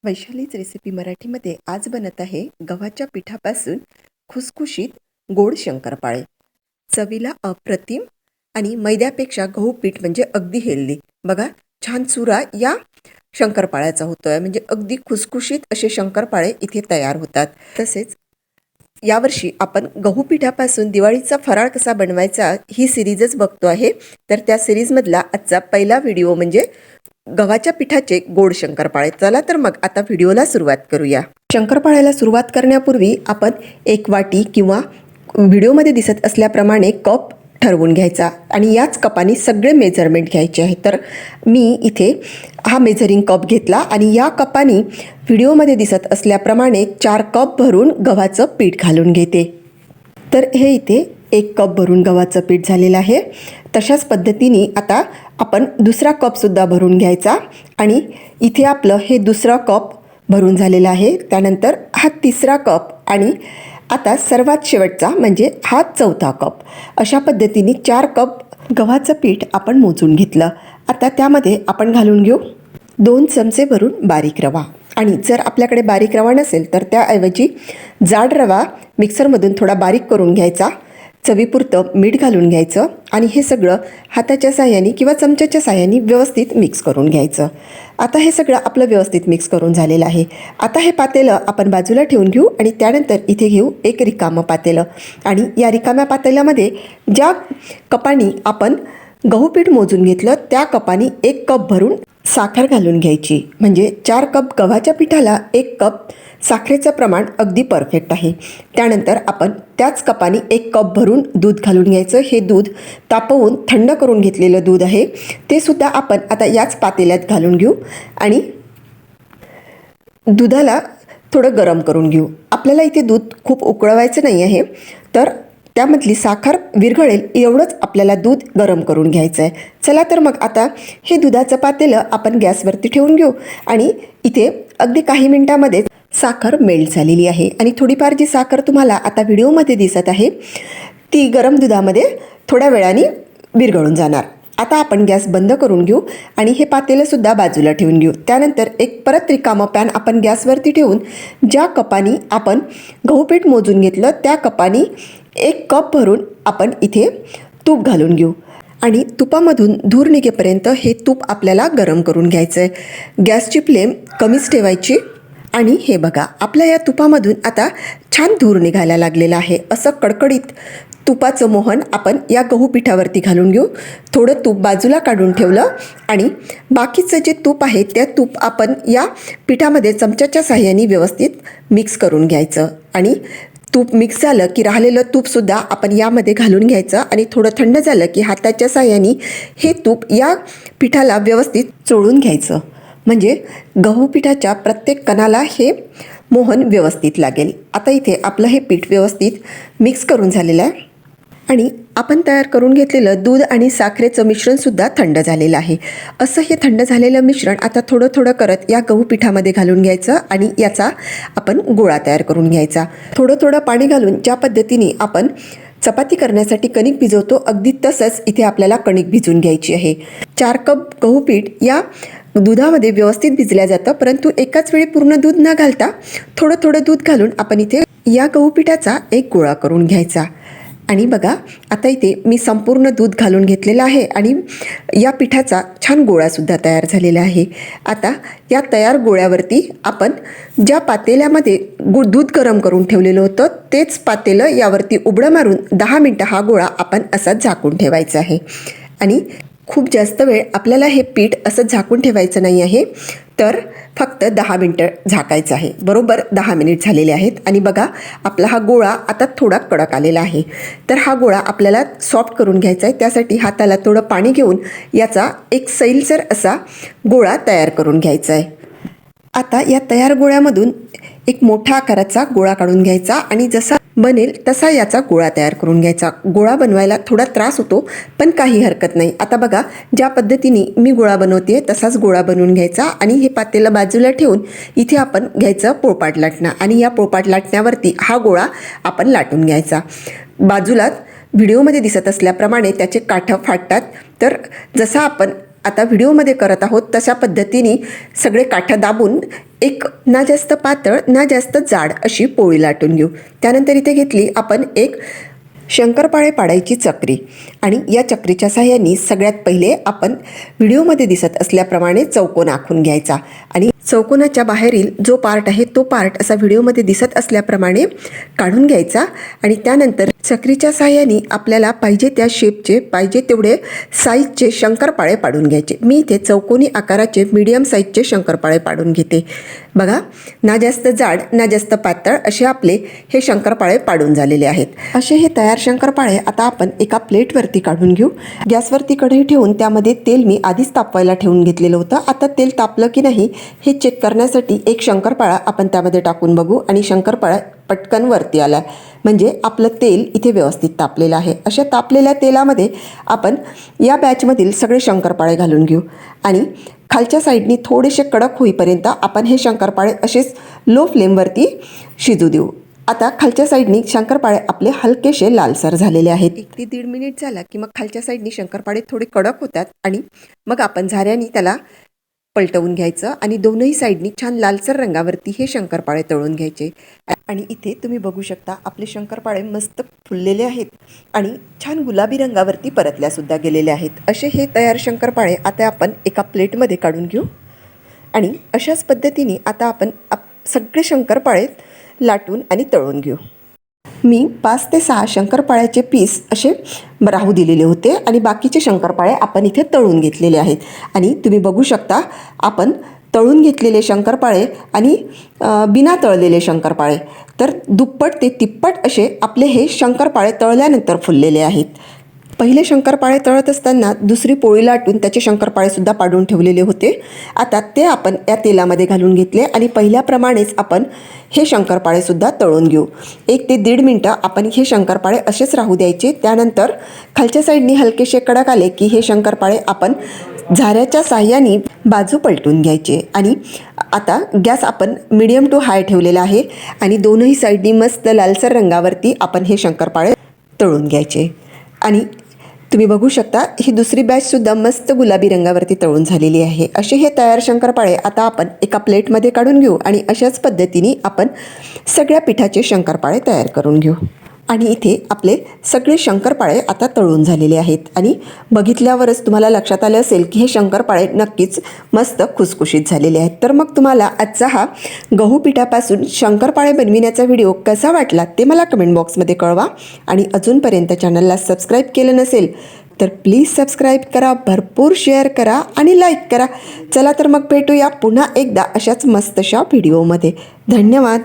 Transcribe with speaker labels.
Speaker 1: वैशालीच recipe मराठीमध्ये आज बनत आहे गव्हाच्या पिठापासून खुसखुशीत गोड शंकरपाळे. चवीला अप्रतिम आणि मैद्यापेक्षा गहू पीठ म्हणजे अगदी हेल्दी. बघा, छान चुरा या शंकरपाळ्याचा होतोय, म्हणजे अगदी खुसखुशीत असे शंकरपाळे इथे तयार होतात. तसेच यावर्षी आपण गहू पिठापासून दिवाळीचा फराळ कसा बनवायचा ही सिरीजच बघतो आहे. तर त्या सिरीजमधला आजचा पहिला व्हिडिओ म्हणजे गव्हाच्या पिठाचे गोड शंकरपाळे. चला तर मग आता व्हिडिओला सुरुवात करूया. शंकरपाळ्याला सुरुवात करण्यापूर्वी आपण एक वाटी किंवा व्हिडिओमध्ये दिसत असल्याप्रमाणे कप ठरवून घ्यायचा आणि याच कपाने सगळे मेजरमेंट घ्यायचे आहे. तर मी इथे हा मेजरिंग कप घेतला आणि या कपाने व्हिडिओमध्ये दिसत असल्याप्रमाणे 4 कप भरून गव्हाचं पीठ घालून घेते. तर हे इथे 1 कप भरून गव्हाचं पीठ झालेलं आहे. तशाच पद्धतीने आता आपण दुसरा कपसुद्धा भरून घ्यायचा आणि इथे आपलं हे दुसरा कप भरून झालेला आहे. त्यानंतर हा तिसरा कप आणि आता सर्वात शेवटचा म्हणजे हा चौथा कप. अशा पद्धतीने 4 कप गव्हाचं पीठ आपण मोजून घेतलं. आता त्यामध्ये आपण घालून घेऊ 2 चमचे भरून बारीक रवा. आणि जर आपल्याकडे बारीक रवा नसेल तर त्याऐवजी जाड रवा मिक्सरमधून थोडा बारीक करून घ्यायचा. चवीपुरतं मीठ घालून घ्यायचं आणि हे सगळं हाताच्या साहाय्याने किंवा चमच्याच्या साहाय्याने व्यवस्थित मिक्स करून घ्यायचं. आता हे सगळं आपलं व्यवस्थित मिक्स करून झालेलं आहे. आता हे पातेलं आपण बाजूला ठेवून घेऊ आणि त्यानंतर इथे घेऊ एक रिकामं पातेलं आणि या रिकाम्या पातेल्यामध्ये ज्या कपानी आपण गहू पीठ मोजून घेतलं त्या कपानी 1 कप भरून साखर घालून घ्यायची. म्हणजे 4 कप गव्हाच्या पिठाला 1 कप साखरेचं प्रमाण अगदी परफेक्ट आहे. त्यानंतर आपण त्याच कपाने 1 कप भरून दूध घालून घ्यायचं. हे दूध तापवून थंड करून घेतलेलं दूध आहे, ते सुद्धा आपण आता याच पातेल्यात घालून घेऊ आणि दुधाला थोडं गरम करून घेऊ. आपल्याला इथे दूध खूप उकळवायचं नाही आहे, तर त्यामधली साखर विरघळेल एवढंच आपल्याला दूध गरम करून घ्यायचं आहे. चला तर मग आता हे दुधाचं पातेलं आपण गॅसवरती ठेवून घेऊ आणि इथे अगदी काही मिनिटांमध्ये साखर मेल्ट झालेली आहे आणि थोडीफार जी साखर तुम्हाला आता व्हिडिओमध्ये दिसत आहे ती गरम दुधामध्ये थोड्या वेळाने विरघळून जाणार. आता आपण गॅस बंद करून घेऊ आणि हे पातेलंसुद्धा बाजूला ठेवून घेऊ. त्यानंतर एक परत रिकामं पॅन आपण गॅसवरती ठेवून ज्या कपानी आपण गहू पीठ मोजून घेतलं त्या कपानी 1 कप भरून आपण इथे तूप घालून घेऊ आणि तुपामधून धूर निघेपर्यंत हे तूप आपल्याला गरम करून घ्यायचं आहे. गॅसची फ्लेम कमीच ठेवायची आणि हे बघा, आपल्या या तुपामधून आता छान धूर निघायला लागलेला आहे. असं कडकडीत तुपाचं मोहन आपण या गहू पिठावरती घालून घेऊ. थोडं तूप बाजूला काढून ठेवलं आणि बाकीचं जे तूप आहे त्या तूप आपण या पिठामध्ये चमच्याच्या साहाय्याने व्यवस्थित मिक्स करून घ्यायचं आणि तूप मिक्स झालं की राहिलेलं तूपसुद्धा आपण यामध्ये घालून घ्यायचं आणि थोडं थंड झालं की हाताच्या साहाय्याने हे तूप या पिठाला व्यवस्थित चोळून घ्यायचं. म्हणजे गहू पिठाच्या प्रत्येक कणाला हे मोहन व्यवस्थित लागेल. आता इथे आपलं हे पीठ व्यवस्थित मिक्स करून झालेलं आहे आणि आपण तयार करून घेतलेलं दूध आणि साखरेचं मिश्रणसुद्धा थंड झालेलं आहे. असं हे थंड झालेलं मिश्रण आता थोडं थोडं करत या गहू पिठामध्ये घालून घ्यायचं आणि याचा आपण गोळा तयार करून घ्यायचा. थोडं थोडं पाणी घालून ज्या पद्धतीने आपण चपाती करण्यासाठी कणिक भिजवतो अगदी तसंच इथे आपल्याला कणिक भिजवून घ्यायची आहे. 4 कप गहू पीठ या दुधामध्ये व्यवस्थित भिजल्या जातं, परंतु एकाच वेळी पूर्ण दूध न घालता थोडं थोडं दूध घालून आपण इथे या गहू पिठाचा एक गोळा करून घ्यायचा. आणि बघा, आता इथे मी संपूर्ण दूध घालून घेतलेलं आहे आणि या पिठाचा छान गोळासुद्धा तयार झालेला आहे. आता या तयार गोळ्यावरती आपण ज्या पातेल्यामध्ये दूध गरम करून ठेवलेलं होतं तेच पातेलं यावरती उबळं मारून 10 मिनटं हा गोळा आपण असाच झाकून ठेवायचा आहे. आणि खूप जास्त वेळ आपल्याला हे पीठ असं झाकून ठेवायचं नाही आहे, तर फक्त 10 मिनटं झाकायचं आहे. बरोबर 10 मिनिट झालेले आहेत आणि बघा, आपला हा गोळा आता थोडा कडक आलेला आहे. तर हा गोळा आपल्याला सॉफ्ट करून घ्यायचा आहे. त्यासाठी हाताला थोडं पाणी घेऊन याचा एक सैलसर असा गोळा तयार करून घ्यायचा आहे. आता या तयार गोळ्यामधून एक मोठा आकाराचा गोळा काढून घ्यायचा आणि जसा बनेल तसा याचा गोळा तयार करून घ्यायचा. गोळा बनवायला थोडा त्रास होतो, पण काही हरकत नाही. आता बघा, ज्या पद्धतीने मी गोळा बनवते तसाच गोळा बनवून घ्यायचा आणि हे पातेलं बाजूला ठेवून इथे आपण घ्यायचं पोळपाट लाटणं आणि या पोळपाट लाटण्यावरती हा गोळा आपण लाटून घ्यायचा. बाजूला व्हिडिओमध्ये दिसत असल्याप्रमाणे त्याचे काठं फाटतात, तर जसा आपण आता व्हिडिओमध्ये करत आहोत तशा पद्धतीने सगळे काठं दाबून एक ना जास्त पातळ ना जास्त जाड अशी पोळी लाटून घेऊ. त्यानंतर इथे घेतली आपण एक शंकरपाळे पाडायची चक्री आणि या चक्रीच्या साहाय्याने सगळ्यात पहिले आपण व्हिडिओमध्ये दिसत असल्याप्रमाणे चौकोन आखून घ्यायचा आणि चौकोनाच्या बाहेरील जो पार्ट आहे तो पार्ट असा व्हिडिओमध्ये दिसत असल्याप्रमाणे काढून घ्यायचा आणि त्यानंतर चक्रीच्या साहाय्याने आपल्याला पाहिजे त्या शेपचे पाहिजे तेवढे साईजचे शंकरपाळे पाडून घ्यायचे. मी इथे चौकोनी आकाराचे मीडियम साईजचे शंकरपाळे पाडून घेते. बघा, ना जास्त जाड ना जास्त पातळ असे आपले हे शंकरपाळे पाडून झालेले आहेत. असे हे तयार शंकरपाळे आता आपण एका प्लेटवरती काढून घेऊ. गॅसवरती कढई ठेवून त्यामध्ये तेल मी आधीच तापवायला ठेवून घेतलेलं होतं. आता तेल तापलं की नाही हे चेक करण्यासाठी एक शंकरपाळा आपण त्यामध्ये टाकून बघू आणि शंकरपाळा पटकन वरती आला म्हणजे आपलं तेल इथे व्यवस्थित तापलेलं आहे. अशा तापलेल्या तेलामध्ये आपण या बॅचमधील सगळे शंकरपाळे घालून घेऊ आणि खालच्या साईडनी थोडेसे कडक होईपर्यंत आपण हे शंकरपाळे असेच लो फ्लेमवरती शिजू देऊ. आता खालच्या साईडनी शंकरपाळे आपले हलकेसे लालसर झालेले आहेत. 1 ते 1.5 मिनिट झाला की मग खालच्या साईडनी शंकरपाळे थोडे कडक होतात आणि मग आपण झाऱ्याने त्याला पलटवून घ्यायचं आणि दोनही साईडनी छान लालसर रंगावरती हे शंकरपाळे तळून घ्यायचे. आणि इथे तुम्ही बघू शकता आपले शंकरपाळे मस्त फुललेले आहेत आणि छान गुलाबी रंगावरती परतल्यासुद्धा गेलेले आहेत. असे हे तयार शंकरपाळे आता आपण एका प्लेटमध्ये काढून घेऊ आणि अशाच पद्धतीने आता आपण सगळे शंकरपाळे लाटून आणि तळून घेऊ. मी 5 ते 6 शंकरपाळ्याचे पीस असे राहू दिलेले होते आणि बाकीचे शंकरपाळे आपण इथे तळून घेतलेले आहेत. आणि तुम्ही बघू शकता आपण तळून घेतलेले शंकरपाळे आणि बिना तळलेले शंकरपाळे तर दुप्पट ते तिप्पट असे आपले हे शंकरपाळे तळल्यानंतर फुललेले आहेत. पहिले शंकरपाळे तळत असताना दुसरी पोळी लाटून त्याचे शंकरपाळेसुद्धा पाडून ठेवलेले होते. आता ते आपण या तेलामध्ये घालून घेतले आणि पहिल्याप्रमाणेच आपण हे शंकरपाळेसुद्धा तळून घेऊ. 1 ते 1.5 मिनटं आपण हे शंकरपाळे असेच राहू द्यायचे. त्यानंतर खालच्या साईडनी हलकेसे कडक आले की हे शंकरपाळे आपण झाऱ्याच्या साहाय्याने बाजू पलटून घ्यायचे. आणि आता गॅस आपण मीडियम टू हाय ठेवलेला आहे आणि दोनही साईडनी मस्त लालसर रंगावरती आपण हे शंकरपाळे तळून घ्यायचे. आणि तुम्ही बघू शकता ही दुसरी बॅचसुद्धा मस्त गुलाबी रंगावरती तळून झालेली आहे. असे हे तयार शंकरपाळे आता आपण एका प्लेटमध्ये काढून घेऊ आणि अशाच पद्धतीने आपण सगळ्या पिठाचे शंकरपाळे तयार करून घेऊ. आणि इथे आपले सगळे शंकरपाळे आता तळून झालेले आहेत आणि बघितल्यावरच तुम्हाला लक्षात आलं असेल की हे शंकरपाळे नक्कीच मस्त खुसखुशीत झालेले आहेत. तर मग तुम्हाला आजचा हा गहू पिठापासून शंकरपाळे बनविण्याचा व्हिडिओ कसा वाटला ते मला कमेंट बॉक्समध्ये कळवा. आणि अजूनपर्यंत चॅनलला सबस्क्राईब केलं नसेल तर प्लीज सबस्क्राईब करा, भरपूर शेअर करा आणि लाईक करा. चला तर मग भेटूया पुन्हा एकदा अशाच मस्तशा व्हिडिओमध्ये. धन्यवाद.